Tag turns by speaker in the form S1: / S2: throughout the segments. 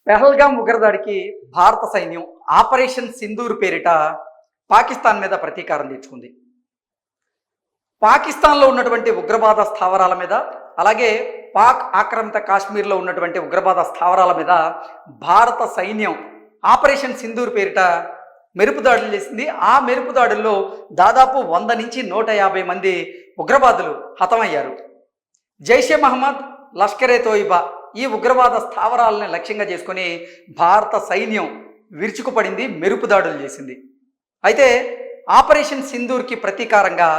S1: పెహల్గాం ఉగ్రదాడికి భారత సైన్యం ఆపరేషన్ సింధూర్ పేరిట పాకిస్తాన్ మీద ప్రతీకారం తీర్చుకుంది. పాకిస్తాన్లో ఉన్నటువంటి ఉగ్రవాద స్థావరాల మీద, అలాగే పాక్ ఆక్రమిత కాశ్మీర్లో ఉన్నటువంటి ఉగ్రవాద స్థావరాల మీద భారత సైన్యం ఆపరేషన్ సింధూర్ పేరిట మెరుపు దాడులు చేసింది. ఆ మెరుపు దాడుల్లో దాదాపు 100 నుంచి 150 మంది ఉగ్రవాదులు హతమయ్యారు. జైషే మహమ్మద్, లష్కరే తోయిబా ఈ ఉగ్రవాద స్థావరాలని లక్ష్యంగా చేసుకొని భారత సైన్యం విరుచుకుపడింది, మెరుపు దాడులు చేసింది. అయితే ఆపరేషన్ సింధూర్కి ప్రతీకారంగా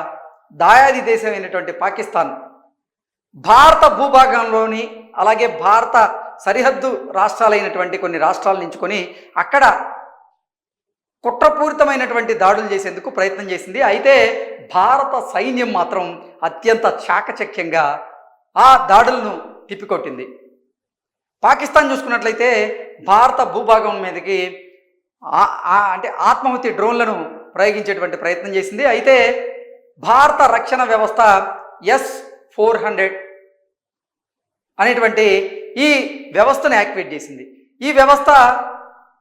S1: దాయాది దేశమైనటువంటి పాకిస్తాన్ భారత భూభాగంలోని, అలాగే భారత సరిహద్దు రాష్ట్రాలైనటువంటి కొన్ని రాష్ట్రాలను ఎంచుకొని అక్కడ కుట్రపూరితమైనటువంటి దాడులు చేసేందుకు ప్రయత్నం చేసింది. అయితే భారత సైన్యం మాత్రం అత్యంత చాకచక్యంగా ఆ దాడులను తిప్పికొట్టింది. పాకిస్తాన్ చూసుకున్నట్లయితే భారత భూభాగం మీదకి అంటే ఆత్మాహుతి డ్రోన్లను ప్రయోగించేటువంటి ప్రయత్నం చేసింది. అయితే భారత రక్షణ వ్యవస్థ S-400 అనేటువంటి ఈ వ్యవస్థను యాక్టివేట్ చేసింది. ఈ వ్యవస్థ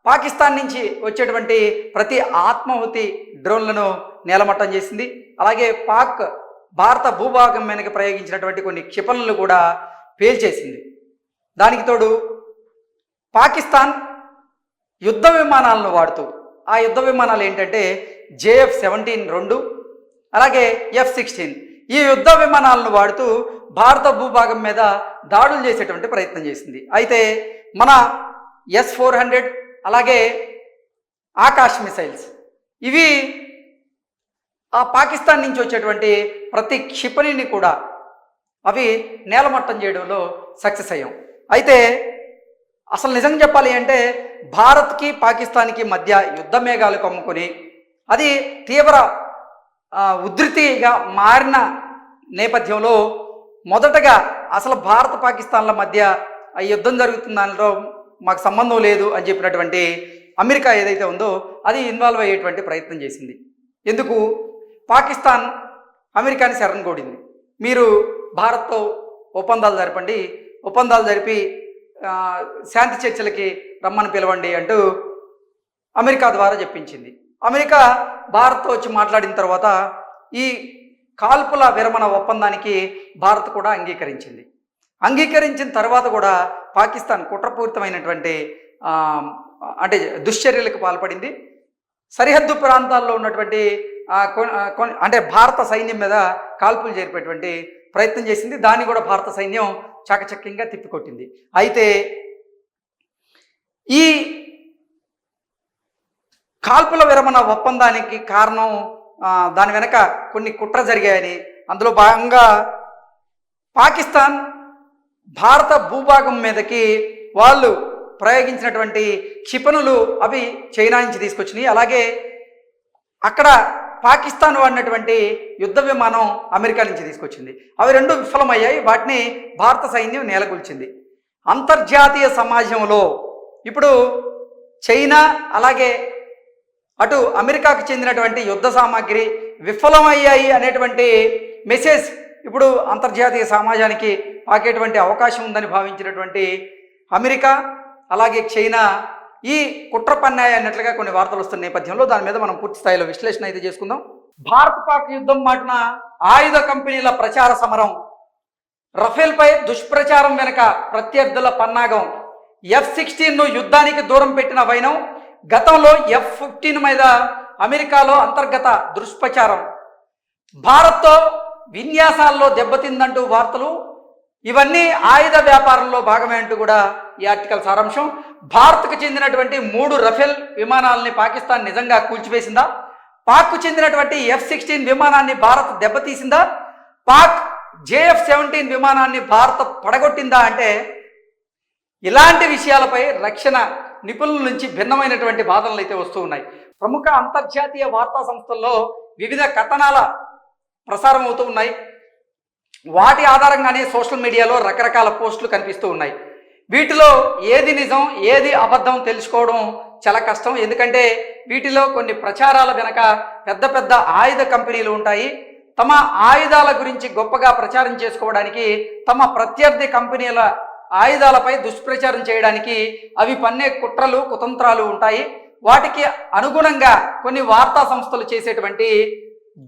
S1: పాకిస్తాన్ నుంచి వచ్చేటువంటి ప్రతి ఆత్మాహుతి డ్రోన్లను నేలమట్టం చేసింది. అలాగే భారత భూభాగం మీదకి ప్రయోగించినటువంటి కొన్ని క్షిపణులను కూడా పేల్చేసింది. దానికి తోడు పాకిస్తాన్ యుద్ధ విమానాలను వాడుతూ, ఆ యుద్ధ విమానాలు ఏంటంటే JF-17 2, అలాగే F-16 ఈ యుద్ధ విమానాలను వాడుతూ భారత భూభాగం మీద దాడులు చేసేటువంటి ప్రయత్నం చేసింది. అయితే మన S-400 అలాగే ఆకాశ్ మిసైల్స్ ఇవి ఆ పాకిస్తాన్ నుంచి వచ్చేటువంటి ప్రతి క్షిపణిని కూడా అవి నేలమట్టం చేయడంలో సక్సెస్ అయ్యాం. అయితే అసలు నిజంగా చెప్పాలి అంటే భారత్కి పాకిస్తాన్కి మధ్య యుద్ధ మేఘాలు కమ్ముకొని అది తీవ్ర ఉధృతిగా మారిన నేపథ్యంలో మొదటగా అసలు భారత పాకిస్తాన్ల మధ్య ఆ యుద్ధం జరుగుతున్న దానిలో మాకు సంబంధం లేదు అని చెప్పినటువంటి అమెరికా ఏదైతే ఉందో అది ఇన్వాల్వ్ అయ్యేటువంటి ప్రయత్నం చేసింది. ఎందుకు? పాకిస్తాన్ అమెరికాని శరణ్ కోడింది, మీరు భారత్తో ఒప్పందాలు జరపండి, ఒప్పందాలు జరిపి శాంతి చర్చలకి రమ్మని పిలవండి అంటూ అమెరికా ద్వారా చెప్పించింది. అమెరికా భారత్తో వచ్చి మాట్లాడిన తర్వాత ఈ కాల్పుల విరమణ ఒప్పందానికి భారత్ కూడా అంగీకరించింది. అంగీకరించిన తర్వాత కూడా పాకిస్తాన్ కుట్రపూరితమైనటువంటి అంటే దుశ్చర్యలకు పాల్పడింది. సరిహద్దు ప్రాంతాల్లో ఉన్నటువంటి అంటే భారత సైన్యం మీద కాల్పులు జరిపేటువంటి ప్రయత్నం చేసింది. దాన్ని కూడా భారత సైన్యం చాకచక్యంగా తిప్పికొట్టింది. అయితే ఈ కాల్పుల విరమణ ఒప్పందానికి కారణం దాని వెనక కొన్ని కుట్ర జరిగాయని, అందులో భాగంగా పాకిస్తాన్ భారత భూభాగం మీదకి వాళ్ళు ప్రయోగించినటువంటి క్షిపణులు అవి చైనా నుంచి తీసుకొచ్చినాయి. అలాగే అక్కడ పాకిస్తాన్ వాడినటువంటి యుద్ధ విమానం అమెరికా నుంచి తీసుకొచ్చింది. అవి రెండు విఫలమయ్యాయి. వాటిని భారత సైన్యం నేలకూల్చింది. అంతర్జాతీయ సమాజంలో ఇప్పుడు చైనా అలాగే అటు అమెరికాకు చెందినటువంటి యుద్ధ సామాగ్రి విఫలమయ్యాయి అనేటువంటి మెసేజ్ ఇప్పుడు అంతర్జాతీయ సమాజానికి పాకేటువంటి అవకాశం ఉందని భావించినటువంటి అమెరికా అలాగే చైనా ఈ కుట్ర పన్నాయి అన్నట్లుగా కొన్ని వార్తలు వస్తున్న నేపథ్యంలో దాని మీద మనం పూర్తి స్థాయిలో విశ్లేషణ అయితే చేసుకుందాం. భారత్ పాక్ యుద్ధం మాటున ఆయుధ కంపెనీల ప్రచార సమరం, రఫేల్పై దుష్ప్రచారం వెనుక ప్రత్యర్థుల పన్నాగం, F-16ను యుద్ధానికి దూరం పెట్టిన వైనం, గతంలో F-15 మీద అమెరికాలో అంతర్గత దుష్ప్రచారం, భారత్తో విన్యాసాల్లో దెబ్బతిందంటూ వార్తలు, ఇవన్నీ ఆయుధ వ్యాపారంలో భాగమే అంటూ కూడా ఈ ఆర్టికల్ సారాంశం. భారత్కు చెందినటువంటి 3 రఫేల్ విమానాలని పాకిస్తాన్ నిజంగా కూల్చివేసిందా? పాక్కు చెందినటువంటి F-16 విమానాన్ని భారత్ దెబ్బతీసిందా? పాక్ JF-17 విమానాన్ని భారత్ పడగొట్టిందా? అంటే ఇలాంటి విషయాలపై రక్షణ నిపుణుల నుంచి భిన్నమైనటువంటి వాదనలు అయితే వస్తూ ఉన్నాయి. ప్రముఖ అంతర్జాతీయ వార్తా సంస్థల్లో వివిధ కథనాల ప్రసారం అవుతూ ఉన్నాయి. వాటి ఆధారంగానే సోషల్ మీడియాలో రకరకాల పోస్టులు కనిపిస్తూ ఉన్నాయి. వీటిలో ఏది నిజం ఏది అబద్ధం తెలుసుకోవడం చాలా కష్టం. ఎందుకంటే వీటిలో కొన్ని ప్రచారాల వెనక పెద్ద పెద్ద ఆయుధ కంపెనీలు ఉంటాయి. తమ ఆయుధాల గురించి గొప్పగా ప్రచారం చేసుకోవడానికి తమ ప్రత్యర్థి కంపెనీల ఆయుధాలపై దుష్ప్రచారం చేయడానికి అవి పన్నే కుట్రలు కుతంత్రాలు ఉంటాయి. వాటికి అనుగుణంగా కొన్ని వార్తా సంస్థలు చేసేటువంటి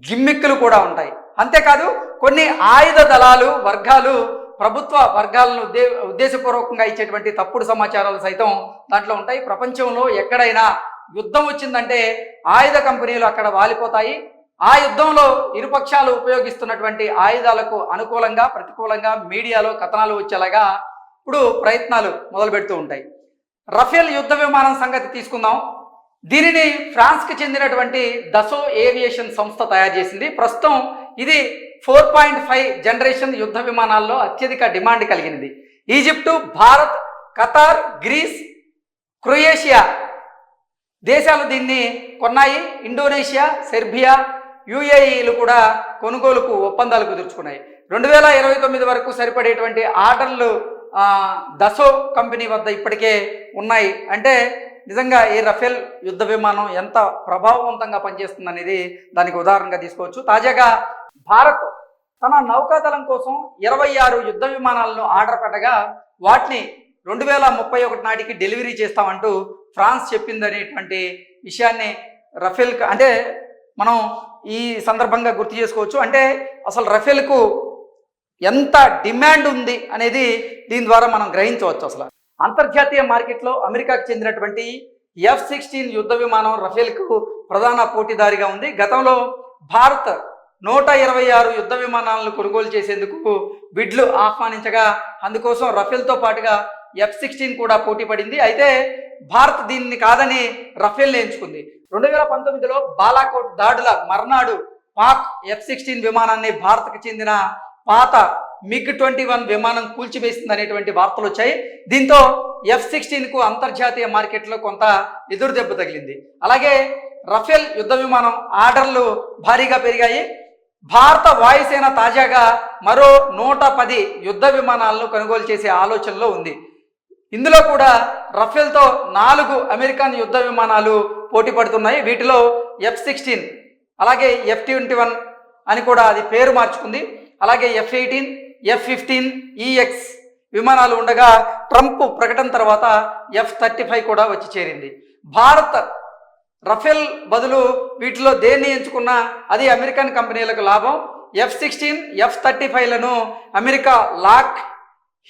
S1: గిమ్మిక్కులు కూడా ఉంటాయి. అంతేకాదు కొన్ని ఆయుధ దళాలు వర్గాలు ప్రభుత్వ వర్గాలను ఉద్దేశపూర్వకంగా ఇచ్చేటువంటి తప్పుడు సమాచారాలు సైతం దాంట్లో ఉంటాయి. ప్రపంచంలో ఎక్కడైనా యుద్ధం వచ్చిందంటే ఆయుధ కంపెనీలు అక్కడ వాలిపోతాయి. ఆ యుద్ధంలో ఇరుపక్షాలు ఉపయోగిస్తున్నటువంటి ఆయుధాలకు అనుకూలంగా ప్రతికూలంగా మీడియాలో కథనాలు వచ్చేలాగా ఇప్పుడు ప్రయత్నాలు మొదలు పెడుతూ ఉంటాయి. రఫేల్ యుద్ధ విమానం సంగతి తీసుకుందాం. దీనిని ఫ్రాన్స్కి చెందినటువంటి దసో ఏవియేషన్ సంస్థ తయారు చేసింది. ప్రస్తుతం ఇది 4.5 జనరేషన్ యుద్ధ విమానాల్లో అత్యధిక డిమాండ్ కలిగినది. Egypt, Bharat, Qatar, Greece, Croatia దేశాలు దీన్ని కొన్నాయి. ఇండోనేషియా, సెర్బియా, యుఏఈలు కూడా కొనుగోలుకు ఒప్పందాలు కుదుర్చుకున్నాయి. 2029 వరకు సరిపడేటువంటి ఆర్డర్లు దసో కంపెనీ వద్ద ఇప్పటికే ఉన్నాయి. అంటే నిజంగా ఈ రఫేల్ యుద్ధ విమానం ఎంత ప్రభావవంతంగా పనిచేస్తుంది అనేది దానికి ఉదాహరణగా తీసుకోవచ్చు. తాజాగా భారత్ తన నౌకాదళం కోసం 26 యుద్ధ విమానాలను ఆర్డర్ పెట్టగా వాటిని 2031 నాటికి డెలివరీ చేస్తామంటూ ఫ్రాన్స్ చెప్పిందనేటువంటి విషయాన్ని రఫేల్ అంటే మనం ఈ సందర్భంగా గుర్తు చేసుకోవచ్చు. అంటే అసలు రఫేల్కు ఎంత డిమాండ్ ఉంది అనేది దీని ద్వారా మనం గ్రహించవచ్చు. అసలు అంతర్జాతీయ మార్కెట్లో అమెరికాకు చెందినటువంటి F-16 యుద్ధ విమానం రఫేల్కు ప్రధాన పోటీదారిగా ఉంది. గతంలో భారత్ 126 యుద్ధ విమానాలను కొనుగోలు చేసేందుకు బిడ్లు ఆహ్వానించగా అందుకోసం రఫేల్తో పాటుగా F-16 కూడా పోటీ పడింది. అయితే భారత్ దీన్ని కాదని రఫేల్ని ఎంచుకుంది. 2019లో బాలాకోట్ దాడుల మర్నాడు పాక్ F-16 విమానాన్ని భారత్కు చెందిన పాత MiG-21 విమానం కూల్చివేసింది అనేటువంటి వార్తలు వచ్చాయి. దీంతో F-16కు అంతర్జాతీయ మార్కెట్లో కొంత ఎదురు దెబ్బ తగిలింది. అలాగే రఫేల్ యుద్ధ విమానం ఆర్డర్లు భారీగా పెరిగాయి. భారత వాయుసేన తాజాగా మరో 110 యుద్ధ విమానాలను కొనుగోలు చేసే ఆలోచనలో ఉంది. ఇందులో కూడా రఫేల్తో 4 అమెరికన్ యుద్ధ విమానాలు పోటీ పడుతున్నాయి. వీటిలో F-16 అలాగే F-21 అని కూడా అది పేరు మార్చుకుంది. అలాగే F-18, F-15EX విమానాలు ఉండగా ట్రంప్ ప్రకటన తర్వాత F-35 కూడా వచ్చి చేరింది. భారత్ రఫేల్ బదులు వీటిలో దేన్ని ఎంచుకున్నా అది అమెరికన్ కంపెనీలకు లాభం. F-16, F-35లను అమెరికా లాక్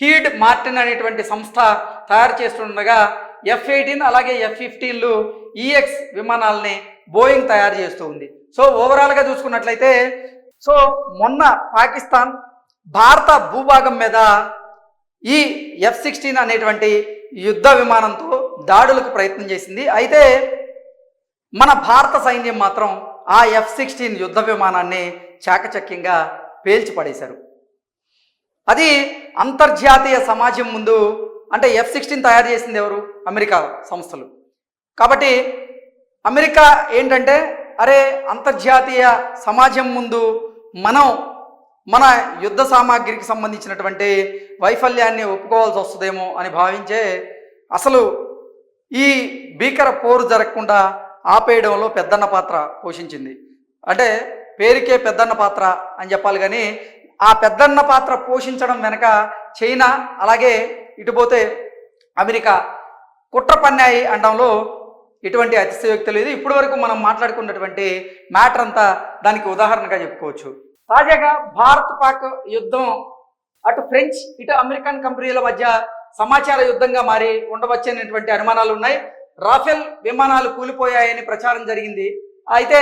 S1: హీడ్ మార్టిన్ అనేటువంటి సంస్థ తయారు చేస్తుండగా F-18 అలాగే F-15లు EX విమానాలని బోయింగ్ తయారు చేస్తూ ఉంది. సో ఓవరాల్గా చూసుకున్నట్లయితే మొన్న పాకిస్తాన్ భారత భూభాగం మీద ఈ F-16 అనేటువంటి యుద్ధ విమానంతో దాడులకు ప్రయత్నం చేసింది. అయితే మన భారత సైన్యం మాత్రం ఆ F-16 యుద్ధ విమానాన్ని చాకచక్యంగా పేల్చి పడేశారు. అది అంతర్జాతీయ సమాజం ముందు అంటే F-16 తయారు చేసింది ఎవరు? అమెరికా సంస్థలు. కాబట్టి అమెరికా ఏంటంటే అరే అంతర్జాతీయ సమాజం ముందు మనం మన యుద్ధ సామాగ్రికి సంబంధించినటువంటి వైఫల్యాన్ని ఒప్పుకోవాల్సి వస్తుందేమో అని భావించే అసలు ఈ భీకర పోరు జరగకుండా ఆపేయడంలో పెద్దన్న పాత్ర పోషించింది. అంటే పేరుకే పెద్దన్న పాత్ర అని చెప్పాలి, కానీ ఆ పెద్దన్న పాత్ర పోషించడం వెనక చైనా అలాగే ఇటుపోతే అమెరికా కుట్ర పన్నాయి అనడంలో ఎటువంటి అతిశయోక్తి లేదు. ఇప్పటి వరకు మనం మాట్లాడుకున్నటువంటి మ్యాటర్ అంతా దానికి ఉదాహరణగా చెప్పుకోవచ్చు. తాజాగా భారత్ పాక్ యుద్ధం అటు ఫ్రెంచ్ ఇటు అమెరికన్ కంపెనీల మధ్య సమాచార యుద్ధంగా మారి ఉండవచ్చనేటువంటి అనుమానాలు ఉన్నాయి. రాఫెల్ విమానాలు కూలిపోయాయని ప్రచారం జరిగింది. అయితే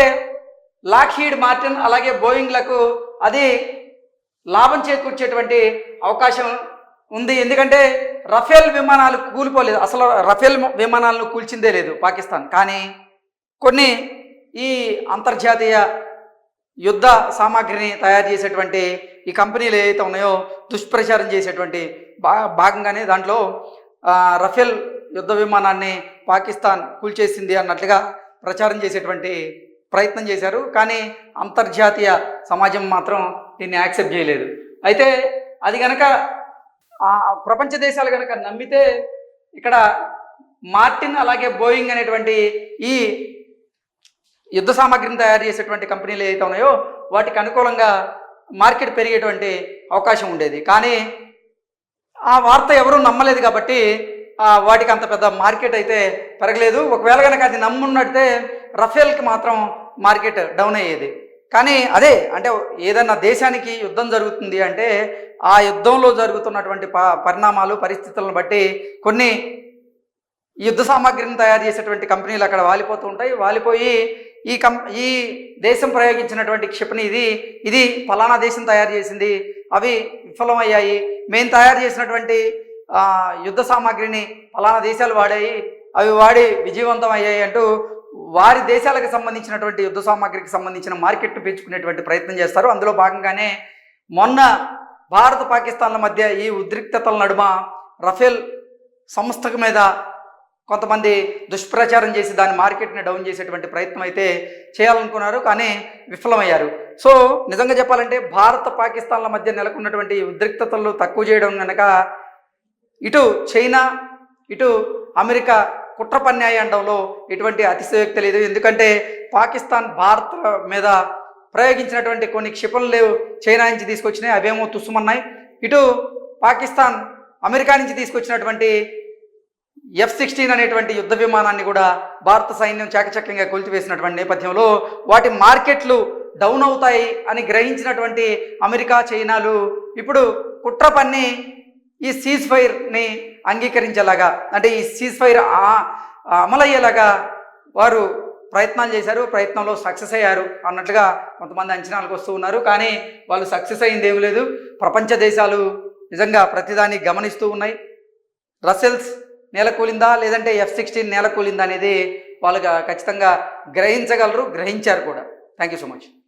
S1: లాక్హీడ్ మార్టిన్ అలాగే బోయింగ్లకు అది లాభం చేకూర్చేటువంటి అవకాశం ఉంది. ఎందుకంటే రఫేల్ విమానాలు కూలిపోలేదు, అసలు రఫేల్ విమానాలను కూల్చిందే లేదు పాకిస్తాన్. కానీ కొన్ని ఈ అంతర్జాతీయ యుద్ధ సామాగ్రిని తయారు చేసేటువంటి ఈ కంపెనీలు ఏవైతే ఉన్నాయో దుష్ప్రచారం చేసేటువంటి భాగంగానే దాంట్లో రఫేల్ యుద్ధ విమానాన్ని పాకిస్తాన్ కూల్చేసింది అన్నట్లుగా ప్రచారం చేసేటువంటి ప్రయత్నం చేశారు. కానీ అంతర్జాతీయ సమాజం మాత్రం దీన్ని యాక్సెప్ట్ చేయలేదు. అయితే అది కనుక ప్రపంచ దేశాలు కనుక నమ్మితే ఇక్కడ మార్టిన్ అలాగే బోయింగ్ అనేటువంటి ఈ యుద్ధ సామాగ్రిని తయారు చేసేటువంటి కంపెనీలు ఏవైతే ఉన్నాయో వాటికి అనుకూలంగా మార్కెట్ పెరిగేటువంటి అవకాశం ఉండేది. కానీ ఆ వార్త ఎవరూ నమ్మలేదు కాబట్టి వాటికి అంత పెద్ద మార్కెట్ అయితే పెరగలేదు. ఒకవేళ కనుక అది నమ్మున్నట్టే రఫేల్కి మాత్రం మార్కెట్ డౌన్ అయ్యేది. కానీ అదే అంటే ఏదన్నా దేశానికి యుద్ధం జరుగుతుంది అంటే ఆ యుద్ధంలో జరుగుతున్నటువంటి పరిణామాలు పరిస్థితులను బట్టి కొన్ని యుద్ధ సామాగ్రిని తయారు చేసేటువంటి కంపెనీలు అక్కడ వాలిపోతూ ఉంటాయి. వాలిపోయి ఈ దేశం ప్రయోగించినటువంటి క్షిపణి ఇది ఫలానా దేశం తయారు చేసింది, అవి విఫలమయ్యాయి, మేము తయారు చేసినటువంటి యుద్ధ సామాగ్రిని ఫలానా దేశాలు వాడాయి, అవి వాడి విజయవంతం అయ్యాయి అంటూ వారి దేశాలకు సంబంధించినటువంటి యుద్ధ సామాగ్రికి సంబంధించిన మార్కెట్ను పెంచుకునేటువంటి ప్రయత్నం చేస్తారు. అందులో భాగంగానే మొన్న భారత్ పాకిస్తాన్ల మధ్య ఈ ఉద్రిక్తతల నడుమ రఫేల్ సంస్థ మీద కొంతమంది దుష్ప్రచారం చేసి దాని మార్కెట్ని డౌన్ చేసేటువంటి ప్రయత్నం అయితే చేయాలనుకున్నారు, కానీ విఫలమయ్యారు. సో నిజంగా చెప్పాలంటే భారత పాకిస్తాన్ల మధ్య నెలకొన్నటువంటి ఉద్రిక్తతలు తక్కువ చేయడం కనుక ఇటు చైనా ఇటు అమెరికా కుట్ర పన్నాయి అనడంలో ఎటువంటి అతిశయోక్తి లేదు. ఎందుకంటే పాకిస్తాన్ భారత్ మీద ప్రయోగించినటువంటి కొన్ని క్షిపణులు చైనా నుంచి తీసుకొచ్చినాయి, అవేమో తుస్సుమన్నాయి. ఇటు పాకిస్తాన్ అమెరికా నుంచి తీసుకొచ్చినటువంటి F-16 అనేటువంటి యుద్ధ విమానాన్ని కూడా భారత సైన్యం చాకచక్యంగా కూల్చివేసినటువంటి నేపథ్యంలో వాటి మార్కెట్లు డౌన్ అవుతాయి అని గ్రహించినటువంటి అమెరికా చైనాలు ఇప్పుడు కుట్ర పన్ని ఈ సీజ్ ఫైర్ని అంగీకరించేలాగా, అంటే ఈ సీజ్ ఫైర్ అమలయ్యేలాగా వారు ప్రయత్నాలు చేశారు. ప్రయత్నంలో సక్సెస్ అయ్యారు అన్నట్లుగా కొంతమంది అంచనాలకు వస్తూ ఉన్నారు. కానీ వాళ్ళు సక్సెస్ అయింది ఏమి లేదు. ప్రపంచ దేశాలు నిజంగా ప్రతిదాన్ని గమనిస్తూ ఉన్నాయి. రసెల్స్ నేలకూలిందా లేదంటే F-16 నేలకూలిందా అనేది వాళ్ళు ఖచ్చితంగా గ్రహించగలరు, గ్రహించారు కూడా. Thank you so much.